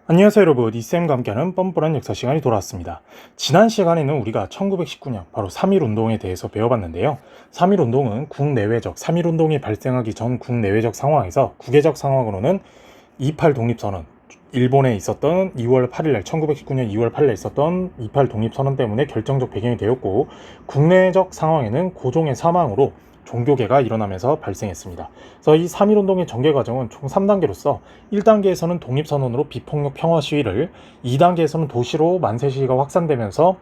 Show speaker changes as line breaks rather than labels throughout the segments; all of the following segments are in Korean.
안녕하세요 여러분, 이쌤과 함께하는 뻔뻔한 역사 시간이 돌아왔습니다. 지난 시간에는 우리가 1919년 바로 3.1운동에 대해서 배워봤는데요. 3.1운동은 국내외적, 3.1운동이 발생하기 전 국내외적 상황에서 국외적 상황으로는 28 독립선언, 일본에 있었던 2월 8일날 1919년 2월 8일에 있었던 28 독립선언 때문에 결정적 배경이 되었고, 국내적 상황에는 고종의 사망으로 종교개가 일어나면서 발생했습니다. 그래서 이 3.1운동의 전개 과정은 총 3단계로서 1단계에서는 독립선언으로 비폭력 평화 시위를, 2단계에서는 도시로 만세 시위가 확산되면서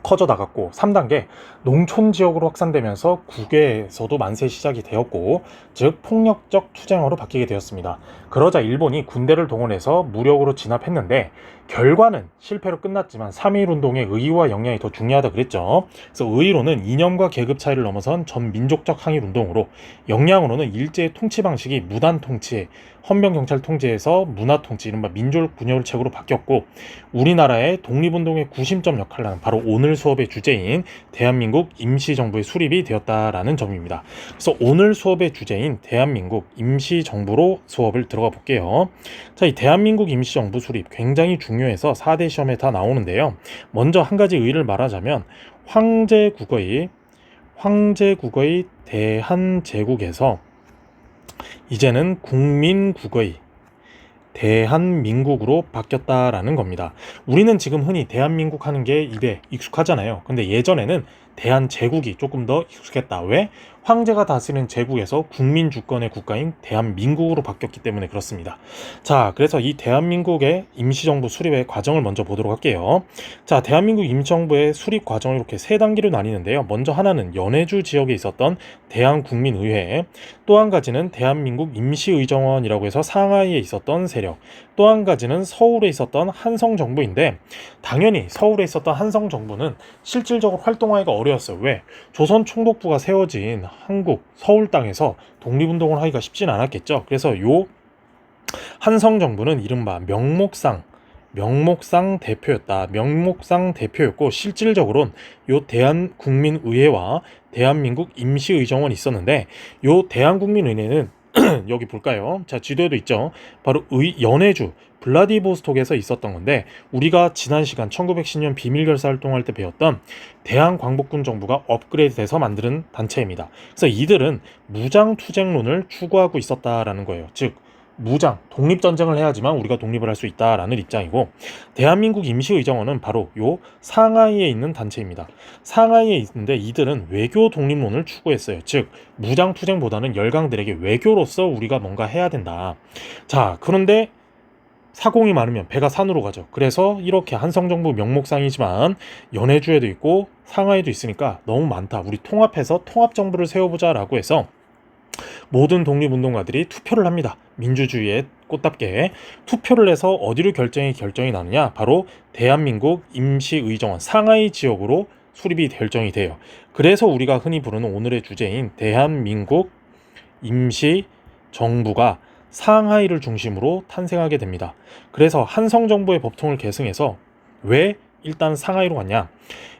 커져 나갔고, 3단계 농촌 지역으로 확산되면서 국외에서도 만세 시작이 되었고, 즉 폭력적 투쟁으로 바뀌게 되었습니다. 그러자 일본이 군대를 동원해서 무력으로 진압했는데 결과는 실패로 끝났지만 3.1운동의 의의와 역량이 더 중요하다 그랬죠. 그래서 의의로는 이념과 계급 차이를 넘어선 전 민족적 항일 운동으로, 역량으로는 일제의 통치 방식이 무단 통치, 헌병 경찰 통제에서 문화 통치, 이른바 민족 분열책으로 바뀌었고, 우리나라의 독립운동의 구심점 역할을 하는 바로 오늘 수업의 주제인 대한민국 임시정부의 수립이 되었다라는 점입니다. 그래서 오늘 수업의 주제인 대한민국 임시정부로 수업을 들어가 볼게요. 자, 이 대한민국 임시정부 수립 굉장히 중요해서 4대 시험에 다 나오는데요. 먼저 한 가지 의의를 말하자면, 황제국의 대한제국에서 이제는 국민국의 대한민국으로 바뀌었다라는 겁니다. 우리는 지금 흔히 대한민국 하는 게 입에 익숙하잖아요. 근데 예전에는 대한제국이 조금 더 익숙했다. 왜? 황제가 다스리는 제국에서 국민 주권의 국가인 대한민국으로 바뀌었기 때문에 그렇습니다. 자, 그래서 이 대한민국의 임시정부 수립의 과정을 먼저 보도록 할게요. 자, 대한민국 임시정부의 수립 과정을 이렇게 세 단계로 나뉘는데요. 먼저 하나는 연해주 지역에 있었던 대한국민의회, 또 한 가지는 대한민국 임시의정원이라고 해서 상하이에 있었던 세력, 또 한 가지는 서울에 있었던 한성정부인데, 당연히 서울에 있었던 한성정부는 실질적으로 활동하기가 어려웠어요. 왜? 조선 총독부가 세워진 한국 서울 땅에서 독립운동을 하기가 쉽진 않았겠죠. 그래서 요 한성정부는 이른바 명목상 대표였다. 명목상 대표였고, 실질적으로는 요 대한국민의회와 대한민국 임시의정원이 있었는데, 요 대한국민의회는 여기 볼까요? 자, 지도에도 있죠. 바로 연해주 블라디보스톡에서 있었던 건데, 우리가 지난 시간 1910년 비밀결사 활동할 때 배웠던 대한광복군 정부가 업그레이드돼서 만드는 단체입니다. 그래서 이들은 무장투쟁론을 추구하고 있었다라는 거예요. 즉 무장, 독립전쟁을 해야지만 우리가 독립을 할 수 있다라는 입장이고, 대한민국 임시의정원은 바로 요 상하이에 있는 단체입니다. 상하이에 있는데 이들은 외교 독립론을 추구했어요. 즉 무장투쟁보다는 열강들에게 외교로서 우리가 뭔가 해야 된다. 자, 그런데 사공이 많으면 배가 산으로 가죠. 그래서 이렇게 한성정부 명목상이지만 연해주에도 있고 상하이도 있으니까 너무 많다, 우리 통합해서 통합정부를 세워보자라고 해서 모든 독립운동가들이 투표를 합니다. 민주주의의 꽃답게 투표를 해서 어디로 결정이 나느냐, 바로 대한민국 임시의정원 상하이 지역으로 수립이 결정이 돼요. 그래서 우리가 흔히 부르는 오늘의 주제인 대한민국 임시정부가 상하이를 중심으로 탄생하게 됩니다. 그래서 한성정부의 법통을 계승해서, 왜 일단 상하이로 갔냐,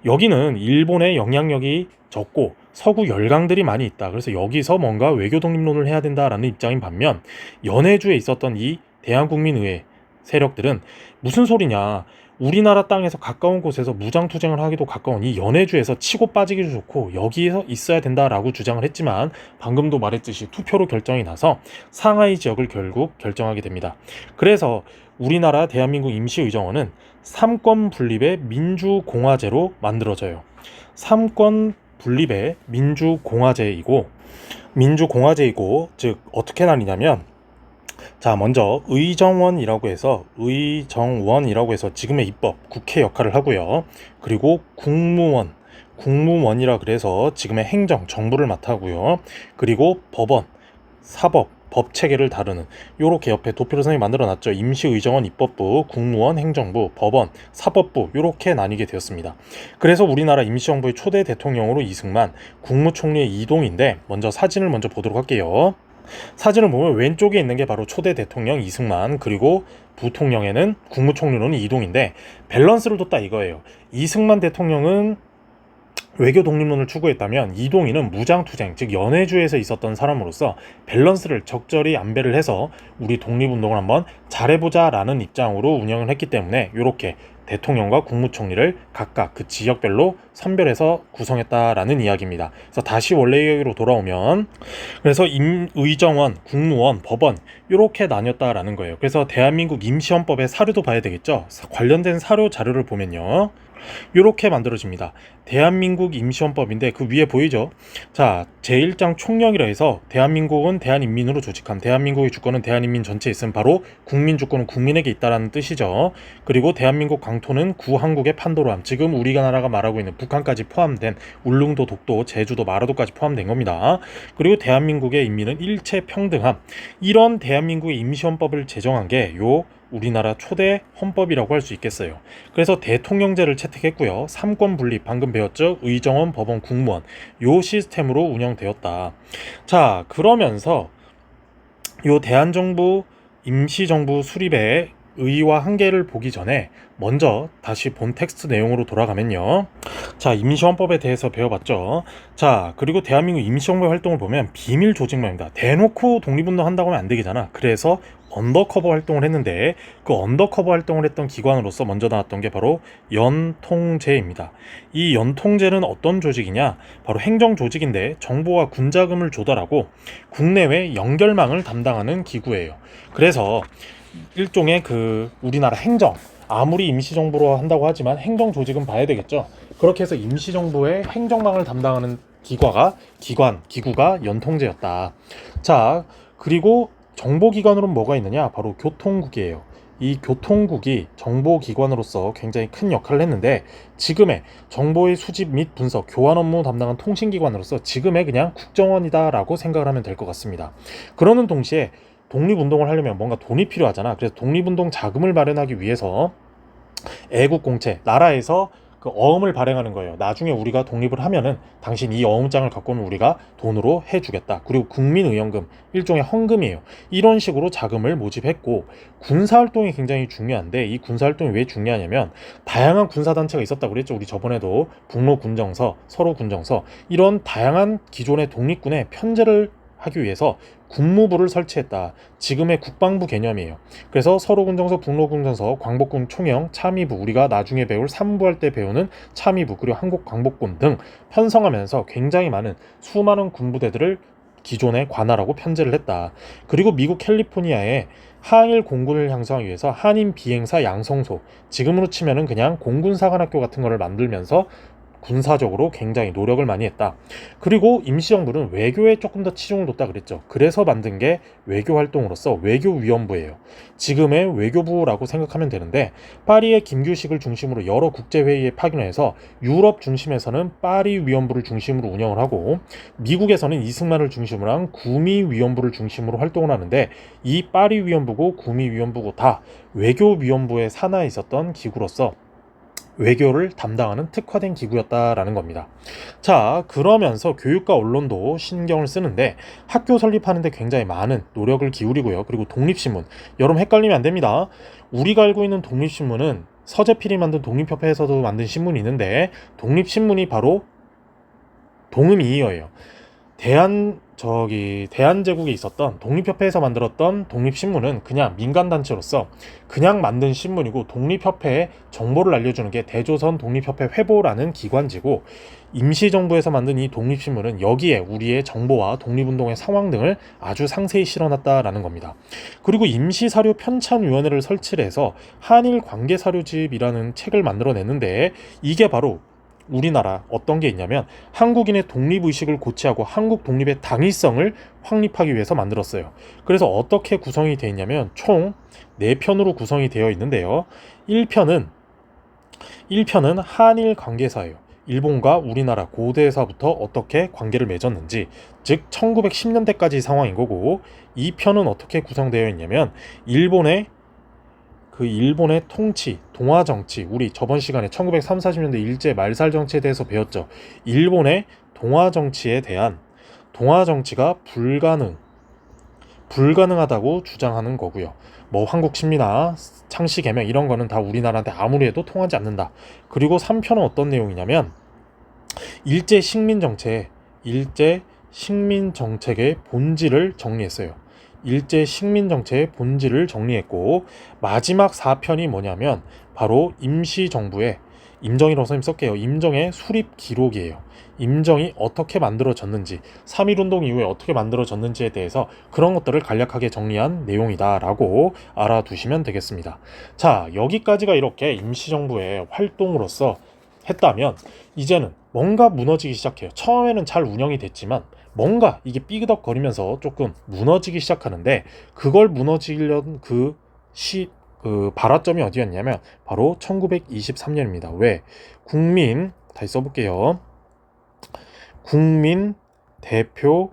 여기는 일본의 영향력이 적고 서구 열강들이 많이 있다. 그래서 여기서 뭔가 외교 독립론을 해야 된다라는 입장인 반면, 연해주에 있었던 이 대한국민의회 세력들은 무슨 소리냐, 우리나라 땅에서 가까운 곳에서 무장투쟁을 하기도 가까운 이 연해주에서 치고 빠지기도 좋고 여기에서 있어야 된다라고 주장을 했지만, 방금도 말했듯이 투표로 결정이 나서 상하이 지역을 결국 결정하게 됩니다. 그래서 우리나라 대한민국 임시의정원은 삼권 분립의 민주공화제로 만들어져요. 삼권 분립의 민주공화제이고, 즉 어떻게 나뉘냐면, 자, 먼저 의정원이라고 해서 지금의 입법, 국회 역할을 하고요. 그리고 국무원이라 그래서 지금의 행정, 정부를 맡아고요. 그리고 법원, 사법, 법 체계를 다루는, 요렇게 옆에 도표를 선생님이 만들어놨죠. 임시의정원, 입법부, 국무원, 행정부, 법원, 사법부, 요렇게 나뉘게 되었습니다. 그래서 우리나라 임시정부의 초대 대통령으로 이승만, 국무총리의 이동인데, 먼저 사진을 먼저 보도록 할게요. 사진을 보면 왼쪽에 있는 게 바로 초대 대통령 이승만, 그리고 부통령에는 국무총리로는 이동인데, 밸런스를 뒀다 이거예요. 이승만 대통령은 외교 독립론을 추구했다면 이동희는 무장투쟁, 즉 연해주에서 있었던 사람으로서 밸런스를 적절히 안배를 해서 우리 독립운동을 한번 잘해보자라는 입장으로 운영을 했기 때문에 이렇게 대통령과 국무총리를 각각 그 지역별로 선별해서 구성했다라는 이야기입니다. 그래서 다시 원래 이야기로 돌아오면 그래서 의정원, 국무원, 법원 이렇게 나뉘었다라는 거예요. 그래서 대한민국 임시헌법의 사료도 봐야 되겠죠. 관련된 사료 자료를 보면요. 이렇게 만들어집니다. 대한민국 임시헌법인데 그 위에 보이죠? 자, 제1장 총령이라 해서 대한민국은 대한인민으로 조직함, 대한민국의 주권은 대한인민 전체에 있음, 바로 국민 주권은 국민에게 있다라는 뜻이죠. 그리고 대한민국 강토는 구한국의 판도로함, 지금 우리가 나라가 말하고 있는 북한까지 포함된 울릉도, 독도, 제주도, 마라도까지 포함된 겁니다. 그리고 대한민국의 인민은 일체 평등함, 이런 대한민국의 임시헌법을 제정한 게요 우리나라 초대 헌법이라고 할 수 있겠어요. 그래서 대통령제를 채택했고요. 삼권 분립, 방금 배웠죠? 의정원, 법원, 국무원 요 시스템으로 운영되었다. 자, 그러면서 요 대한정부 임시정부 수립의 의의와 한계를 보기 전에 먼저 다시 본 텍스트 내용으로 돌아가면요. 자, 임시헌법에 대해서 배워봤죠. 자, 그리고 대한민국 임시정부의 활동을 보면 비밀 조직망입니다. 대놓고 독립운동 한다고 하면 안 되잖아. 그래서 언더커버 활동을 했는데 그 언더커버 활동을 했던 기관으로서 먼저 나왔던 게 바로 연통제입니다. 이 연통제는 어떤 조직이냐? 바로 행정조직인데 정보와 군자금을 조달하고 국내외 연결망을 담당하는 기구예요. 그래서 일종의 그 우리나라 행정, 아무리 임시정부로 한다고 하지만 행정조직은 봐야 되겠죠. 그렇게 해서 임시정부의 행정망을 담당하는 기구가 연통제였다. 자, 그리고 정보기관으로는 뭐가 있느냐? 바로 교통국이에요. 이 교통국이 정보기관으로서 굉장히 큰 역할을 했는데 지금의 정보의 수집 및 분석, 교환 업무 담당한 통신기관으로서 지금의 그냥 국정원이다라고 생각을 하면 될 것 같습니다. 그러는 동시에 독립운동을 하려면 뭔가 돈이 필요하잖아. 그래서 독립운동 자금을 마련하기 위해서 애국공채, 나라에서 그 어음을 발행하는 거예요. 나중에 우리가 독립을 하면은 당신 이 어음장을 갖고 오면 우리가 돈으로 해주겠다. 그리고 국민의연금, 일종의 헌금이에요. 이런 식으로 자금을 모집했고 군사활동이 굉장히 중요한데 이 군사활동이 왜 중요하냐면 다양한 군사단체가 있었다고 그랬죠. 우리 저번에도 북로군정서, 서로군정서 이런 다양한 기존의 독립군의 편제를 하기 위해서 군무부를 설치했다. 지금의 국방부 개념이에요. 그래서 서로군정서, 북로군정서, 광복군 총영, 참의부, 우리가 나중에 배울 삼부할 때 배우는 참의부, 그리고 한국광복군 등 편성하면서 굉장히 많은 수많은 군부대들을 기존에 관할하고 편제를 했다. 그리고 미국 캘리포니아에 한일 공군을 형성하기 위해서 한인 비행사 양성소, 지금으로 치면은 그냥 공군사관학교 같은 거를 만들면서 군사적으로 굉장히 노력을 많이 했다. 그리고 임시정부는 외교에 조금 더 치중을 뒀다 그랬죠. 그래서 만든 게 외교활동으로서 외교위원부예요. 지금의 외교부라고 생각하면 되는데 파리의 김규식을 중심으로 여러 국제회의에 파견해서 유럽 중심에서는 파리 위원부를 중심으로 운영을 하고 미국에서는 이승만을 중심으로 한 구미위원부를 중심으로 활동을 하는데 이 파리 위원부고 구미위원부고 다 외교위원부의 산하에 있었던 기구로서 외교를 담당하는 특화된 기구였다라는 겁니다. 자, 그러면서 교육과 언론도 신경을 쓰는데 학교 설립하는데 굉장히 많은 노력을 기울이고요. 그리고 독립신문, 여러분 헷갈리면 안 됩니다. 우리가 알고 있는 독립신문은 서재필이 만든 독립협회에서도 만든 신문이 있는데 독립신문이 바로 동음이의어예요. 대한제국에 있었던 독립협회에서 만들었던 독립신문은 그냥 민간단체로서 그냥 만든 신문이고 독립협회에 정보를 알려주는 게 대조선 독립협회 회보라는 기관지고 임시정부에서 만든 이 독립신문은 여기에 우리의 정보와 독립운동의 상황 등을 아주 상세히 실어놨다라는 겁니다. 그리고 임시사료 편찬위원회를 설치를 해서 한일 관계사료집이라는 책을 만들어냈는데 이게 바로 우리나라 어떤 게 있냐면 한국인의 독립의식을 고취하고 한국 독립의 당위성을 확립하기 위해서 만들었어요. 그래서 어떻게 구성이 되어 있냐면 총 4편으로 구성이 되어 있는데요. 1편은 한일 관계사예요. 일본과 우리나라 고대에서부터 어떻게 관계를 맺었는지, 즉 1910년대까지 상황인 거고 2편은 어떻게 구성되어 있냐면 일본의 통치, 동아 정치, 우리 저번 시간에 1930, 40년대 일제 말살 정치에 대해서 배웠죠. 일본의 동아 정치에 대한 동아 정치가 불가능하다고 주장하는 거고요. 뭐 한국 신민화, 창씨 개명 이런 거는 다 우리나라한테 아무리 해도 통하지 않는다. 그리고 3편은 어떤 내용이냐면 일제 식민 정책의 본질을 정리했어요. 일제 식민 정책의 본질을 정리했고, 마지막 4편이 뭐냐면 바로 임시정부의, 임정희로 선생님 쓸게요. 임정의 수립 기록이에요. 임정이 어떻게 만들어졌는지, 3.1운동 이후에 어떻게 만들어졌는지에 대해서 그런 것들을 간략하게 정리한 내용이다라고 알아두시면 되겠습니다. 자, 여기까지가 이렇게 임시정부의 활동으로서 했다면, 이제는 뭔가 무너지기 시작해요. 처음에는 잘 운영이 됐지만 뭔가 이게 삐그덕거리면서 조금 무너지기 시작하는데, 그걸 무너지려는 그 발화점이 어디였냐면 바로 1923년입니다. 왜? 다시 써볼게요. 국민 대표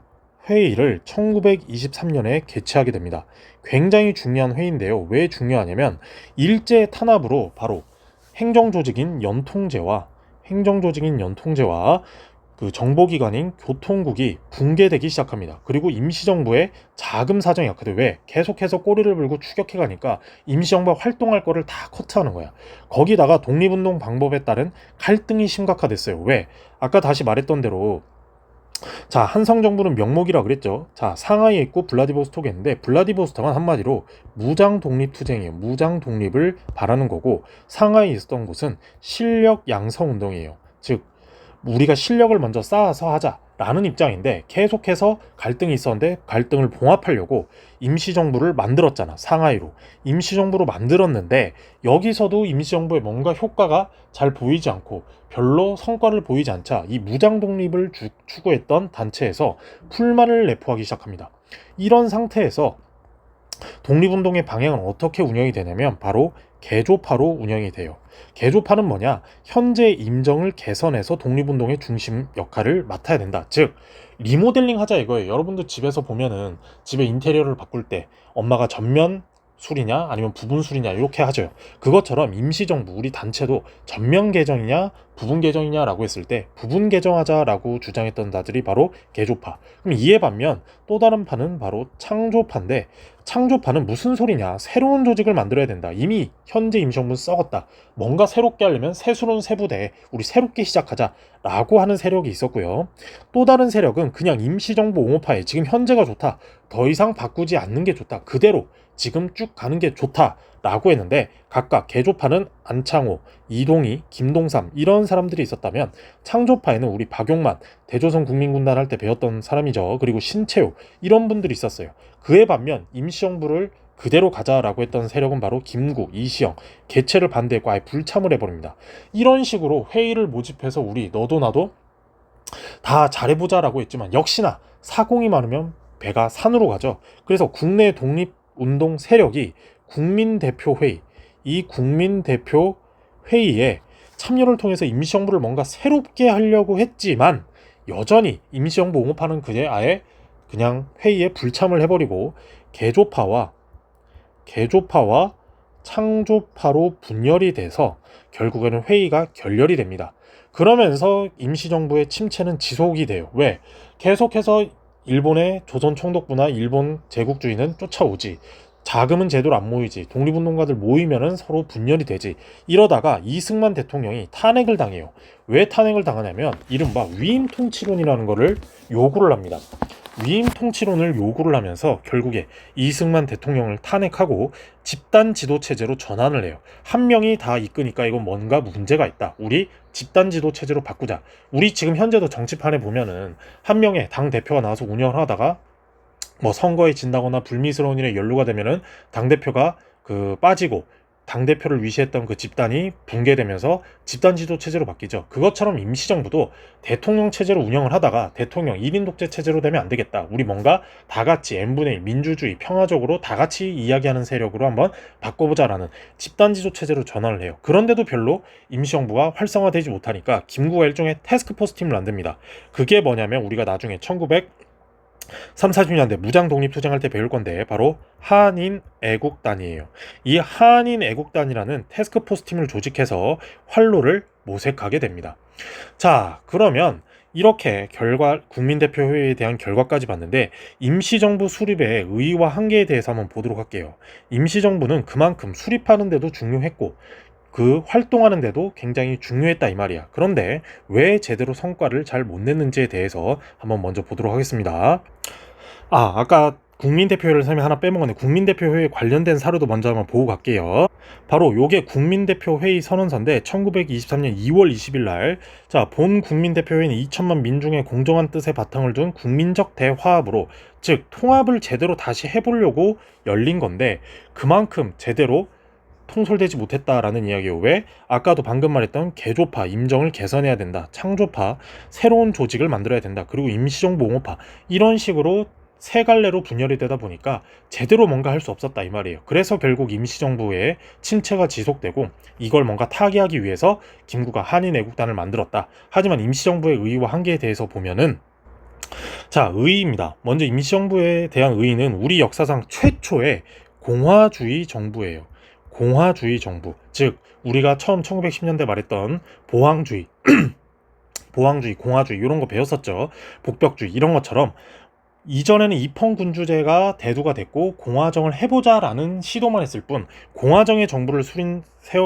회의를 1923년에 개최하게 됩니다. 굉장히 중요한 회의인데요. 왜 중요하냐면 일제 탄압으로 바로 행정조직인 연통제와 그 정보기관인 교통국이 붕괴되기 시작합니다. 그리고 임시정부의 자금 사정이 약하대. 왜? 계속해서 꼬리를 물고 추격해 가니까 임시정부가 활동할 거를 다 커트하는 거야. 거기다가 독립운동 방법에 따른 갈등이 심각화됐어요. 왜? 아까 다시 말했던 대로, 자, 한성정부는 명목이라 그랬죠. 자, 상하이에 있고 블라디보스톡에 있는데, 블라디보스톡은 한마디로 무장 독립 투쟁이에요. 무장 독립을 바라는 거고, 상하이에 있었던 곳은 실력 양성 운동이에요. 즉, 우리가 실력을 먼저 쌓아서 하자라는 입장인데, 계속해서 갈등이 있었는데 갈등을 봉합하려고 임시정부를 만들었잖아. 상하이로 임시정부로 만들었는데, 여기서도 임시정부의 뭔가 효과가 잘 보이지 않고 별로 성과를 보이지 않자 이 무장 독립을 추구했던 단체에서 불만을 내포하기 시작합니다. 이런 상태에서 독립운동의 방향은 어떻게 운영이 되냐면 바로 개조파로 운영이 돼요. 개조파는 뭐냐? 현재 임정을 개선해서 독립운동의 중심 역할을 맡아야 된다. 즉, 리모델링 하자 이거예요. 여러분들 집에서 보면은 집에 인테리어를 바꿀 때 엄마가 전면 수리냐 아니면 부분 수리냐 이렇게 하죠. 그것처럼 임시정부 우리 단체도 전면 개정이냐 부분 개정이냐라고 했을 때 부분 개정하자라고 주장했던 자들이 바로 개조파. 그럼 이에 반면 또 다른 파는 바로 창조파인데, 창조파는 무슨 소리냐? 새로운 조직을 만들어야 된다. 이미 현재 임시정부는 썩었다. 뭔가 새롭게 하려면 새수론 새부대 우리 새롭게 시작하자 라고 하는 세력이 있었고요. 또 다른 세력은 그냥 임시정부 옹호파에 지금 현재가 좋다, 더 이상 바꾸지 않는 게 좋다, 그대로 지금 쭉 가는 게 좋다 라고 했는데, 각각 개조파는 안창호, 이동희, 김동삼 이런 사람들이 있었다면, 창조파에는 우리 박용만 대조선 국민군단 할 때 배웠던 사람이죠. 그리고 신채호 이런 분들이 있었어요. 그에 반면 임시정부를 그대로 가자라고 했던 세력은 바로 김구, 이시영, 개최를 반대했고 아예 불참을 해버립니다. 이런 식으로 회의를 모집해서 우리 너도 나도 다 잘해보자라고 했지만, 역시나 사공이 많으면 배가 산으로 가죠. 그래서 국내 독립운동 세력이 국민대표회의, 이 국민대표회의에 참여를 통해서 임시정부를 뭔가 새롭게 하려고 했지만, 여전히 임시정부 옹호파는 그냥 아예 그냥 회의에 불참을 해버리고 개조파와 창조파로 분열이 돼서 결국에는 회의가 결렬이 됩니다. 그러면서 임시정부의 침체는 지속이 돼요. 왜? 계속해서 일본의 조선 총독부나 일본 제국주의는 쫓아오지, 자금은 제대로 안 모이지, 독립운동가들 모이면은 서로 분열이 되지. 이러다가 이승만 대통령이 탄핵을 당해요. 왜 탄핵을 당하냐면 이른바 위임 통치론이라는 거를 요구를 합니다. 위임 통치론을 요구를 하면서 결국에 이승만 대통령을 탄핵하고 집단 지도 체제로 전환을 해요. 한 명이 다 이끄니까 이건 뭔가 문제가 있다. 우리 집단 지도 체제로 바꾸자. 우리 지금 현재도 정치판에 보면은 한 명의 당 대표가 나와서 운영을 하다가 뭐 선거에 진다거나 불미스러운 일에 연루가 되면은 당 대표가 빠지고 당대표를 위시했던 그 집단이 붕괴되면서 집단 지도 체제로 바뀌죠. 그것처럼 임시정부도 대통령 체제로 운영을 하다가 대통령 1인 독재 체제로 되면 안 되겠다. 우리 뭔가 다 같이 n분의 1 민주주의 평화적으로 다 같이 이야기하는 세력으로 한번 바꿔보자라는 집단 지도 체제로 전환을 해요. 그런데도 별로 임시정부가 활성화되지 못하니까 김구가 일종의 태스크포스 팀을 만듭니다. 그게 뭐냐면 우리가 나중에 40년대 무장 독립 투쟁할 때 배울 건데 바로 한인 애국단이에요. 이 한인 애국단이라는 태스크포스 팀을 조직해서 활로를 모색하게 됩니다. 자, 그러면 이렇게 국민대표회의에 대한 결과까지 봤는데, 임시정부 수립의 의의와 한계에 대해서 한번 보도록 할게요. 임시정부는 그만큼 수립하는 데도 중요했고 그 활동하는데도 굉장히 중요했다 이 말이야. 그런데 왜 제대로 성과를 잘 못 냈는지에 대해서 한번 먼저 보도록 하겠습니다. 아까 국민대표회를 설명 하나 빼먹었네. 국민대표회에 관련된 사료도 먼저 한번 보고 갈게요. 바로 요게 국민대표회의 선언서인데 1923년 2월 20일 날, 자, 본 국민대표회는 2천만 민중의 공정한 뜻에 바탕을 둔 국민적 대화합으로, 즉 통합을 제대로 다시 해보려고 열린 건데 그만큼 제대로 통솔되지 못했다라는 이야기예요. 왜? 아까도 방금 말했던 개조파, 임정을 개선해야 된다. 창조파, 새로운 조직을 만들어야 된다. 그리고 임시정부 옹호파, 이런 식으로 세 갈래로 분열이 되다 보니까 제대로 뭔가 할 수 없었다 이 말이에요. 그래서 결국 임시정부의 침체가 지속되고 이걸 뭔가 타개하기 위해서 김구가 한인애국단을 만들었다. 하지만 임시정부의 의의와 한계에 대해서 보면은, 자, 의의입니다. 먼저 임시정부에 대한 의의는 우리 역사상 최초의 공화주의 정부예요. 공화주의 정부, 즉 우리가 처음 1910년대 말했던 보항주의, 보항주의, 공화주의 이런 거 배웠었죠. 복벽주의 이런 것처럼 이전에는 입헌군주제가 대두가 됐고 공화정을 해보자라는 시도만 했을 뿐 공화정의 정부를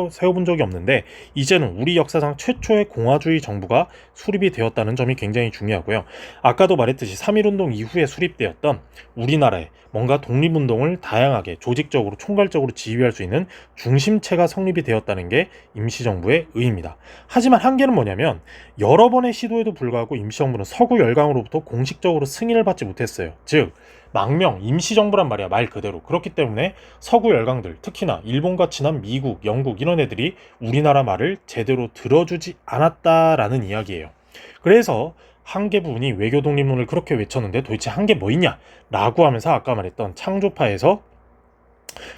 세워본 적이 없는데, 이제는 우리 역사상 최초의 공화주의 정부가 수립이 되었다는 점이 굉장히 중요하고요. 아까도 말했듯이 3.1운동 이후에 수립되었던 우리나라의 뭔가 독립운동을 다양하게 조직적으로 총괄적으로 지휘할 수 있는 중심체가 성립이 되었다는 게 임시정부의 의의입니다. 하지만 한계는 뭐냐면 여러 번의 시도에도 불구하고 임시정부는 서구 열강으로부터 공식적으로 승인을 받지 못했어요. 즉 망명 임시정부란 말이야, 말 그대로. 그렇기 때문에 서구 열강들, 특히나 일본과 친한 미국, 영국 이런 애들이 우리나라 말을 제대로 들어주지 않았다라는 이야기예요. 그래서 한계 부분이 외교 독립론을 그렇게 외쳤는데 도대체 한계 뭐 있냐 라고 하면서 아까 말했던 창조파에서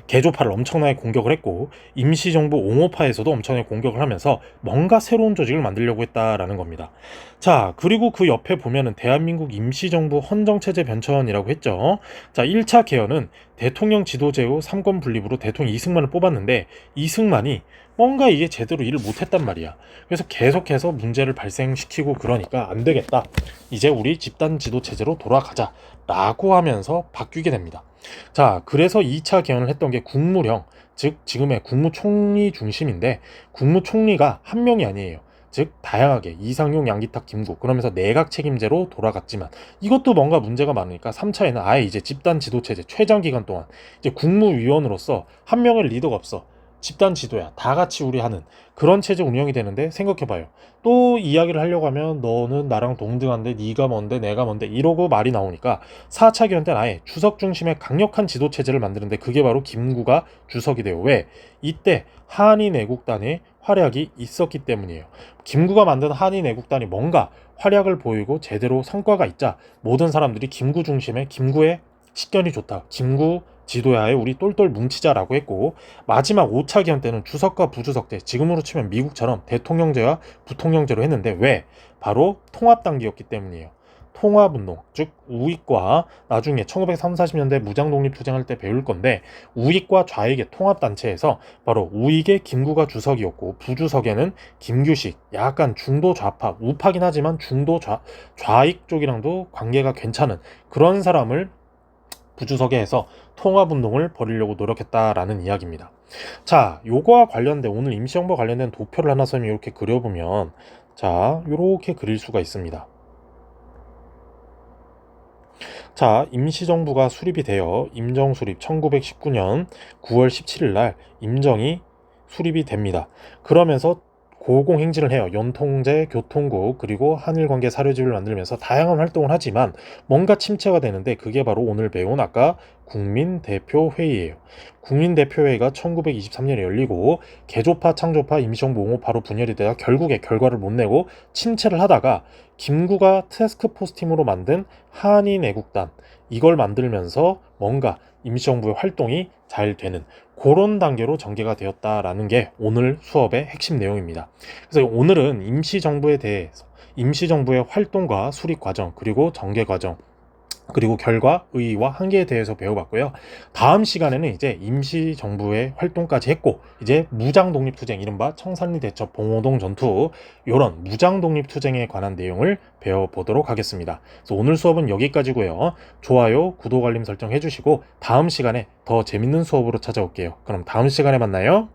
개조파를 엄청나게 공격을 했고 임시정부 옹호파에서도 엄청나게 공격을 하면서 뭔가 새로운 조직을 만들려고 했다라는 겁니다. 자, 그리고 그 옆에 보면은 대한민국 임시정부 헌정체제 변천이라고 했죠. 자, 1차 개헌은 대통령 지도제 후 3권 분립으로 대통령 이승만을 뽑았는데 이승만이 뭔가 이게 제대로 일을 못했단 말이야. 그래서 계속해서 문제를 발생시키고 그러니까 안 되겠다. 이제 우리 집단 지도 체제로 돌아가자 라고 하면서 바뀌게 됩니다. 자, 그래서 2차 개헌을 했던 게 국무령, 즉 지금의 국무총리 중심인데 국무총리가 한 명이 아니에요. 즉 다양하게 이상용, 양기탁, 김구, 그러면서 내각 책임제로 돌아갔지만 이것도 뭔가 문제가 많으니까 3차에는 아예 이제 집단 지도체제 최장 기간 동안 이제 국무위원으로서 한 명의 리더가 없어. 집단 지도야. 다 같이 우리 하는 그런 체제 운영이 되는데, 생각해봐요. 또 이야기를 하려고 하면 너는 나랑 동등한데 네가 뭔데 내가 뭔데 이러고 말이 나오니까 4차 개헌 때는 아예 주석 중심의 강력한 지도 체제를 만드는데 그게 바로 김구가 주석이 돼요. 왜? 이때 한인애국단의 활약이 있었기 때문이에요. 김구가 만든 한인애국단이 뭔가 활약을 보이고 제대로 성과가 있자 모든 사람들이 김구 중심의 김구의 식견이 좋다. 김구 지도야에 우리 똘똘 뭉치자라고 했고, 마지막 5차 개헌 때는 주석과 부주석 때 지금으로 치면 미국처럼 대통령제와 부통령제로 했는데 왜? 바로 통합 단계였기 때문이에요. 통합운동, 즉 우익과, 나중에 1930, 40년대 무장독립투쟁할 때 배울 건데 우익과 좌익의 통합단체에서 바로 우익의 김구가 주석이었고 부주석에는 김규식, 약간 중도 좌파, 우파긴 하지만 중도 좌익 쪽이랑도 관계가 괜찮은 그런 사람을 부주석에 해서 통합운동을 벌이려고 노력했다라는 이야기입니다. 자, 요거와 관련된 오늘 임시정부와 관련된 도표를 하나 선생님이 이렇게 그려보면, 자, 요렇게 그릴 수가 있습니다. 자, 임시정부가 수립이 되어 임정 수립 1919년 9월 17일 날 임정이 수립이 됩니다. 그러면서 고공행진을 해요. 연통제, 교통국, 그리고 한일관계 사료집을 만들면서 다양한 활동을 하지만 뭔가 침체가 되는데 그게 바로 오늘 배운 아까 국민대표회의예요. 국민대표회의가 1923년에 열리고 개조파, 창조파, 임시정부 옹호파로 분열이 되어 결국에 결과를 못 내고 침체를 하다가 김구가 태스크포스 팀으로 만든 한인애국단, 이걸 만들면서 뭔가 임시정부의 활동이 잘 되는 그런 단계로 전개가 되었다라는 게 오늘 수업의 핵심 내용입니다. 그래서 오늘은 임시정부에 대해서 임시정부의 활동과 수립 과정, 그리고 전개 과정, 그리고 결과, 의의와 한계에 대해서 배워봤고요. 다음 시간에는 이제 임시정부의 활동까지 했고 이제 무장독립투쟁, 이른바 청산리 대첩, 봉오동 전투, 이런 무장독립투쟁에 관한 내용을 배워보도록 하겠습니다. 그래서 오늘 수업은 여기까지고요. 좋아요, 구독, 알림 설정 해주시고 다음 시간에 더 재밌는 수업으로 찾아올게요. 그럼 다음 시간에 만나요.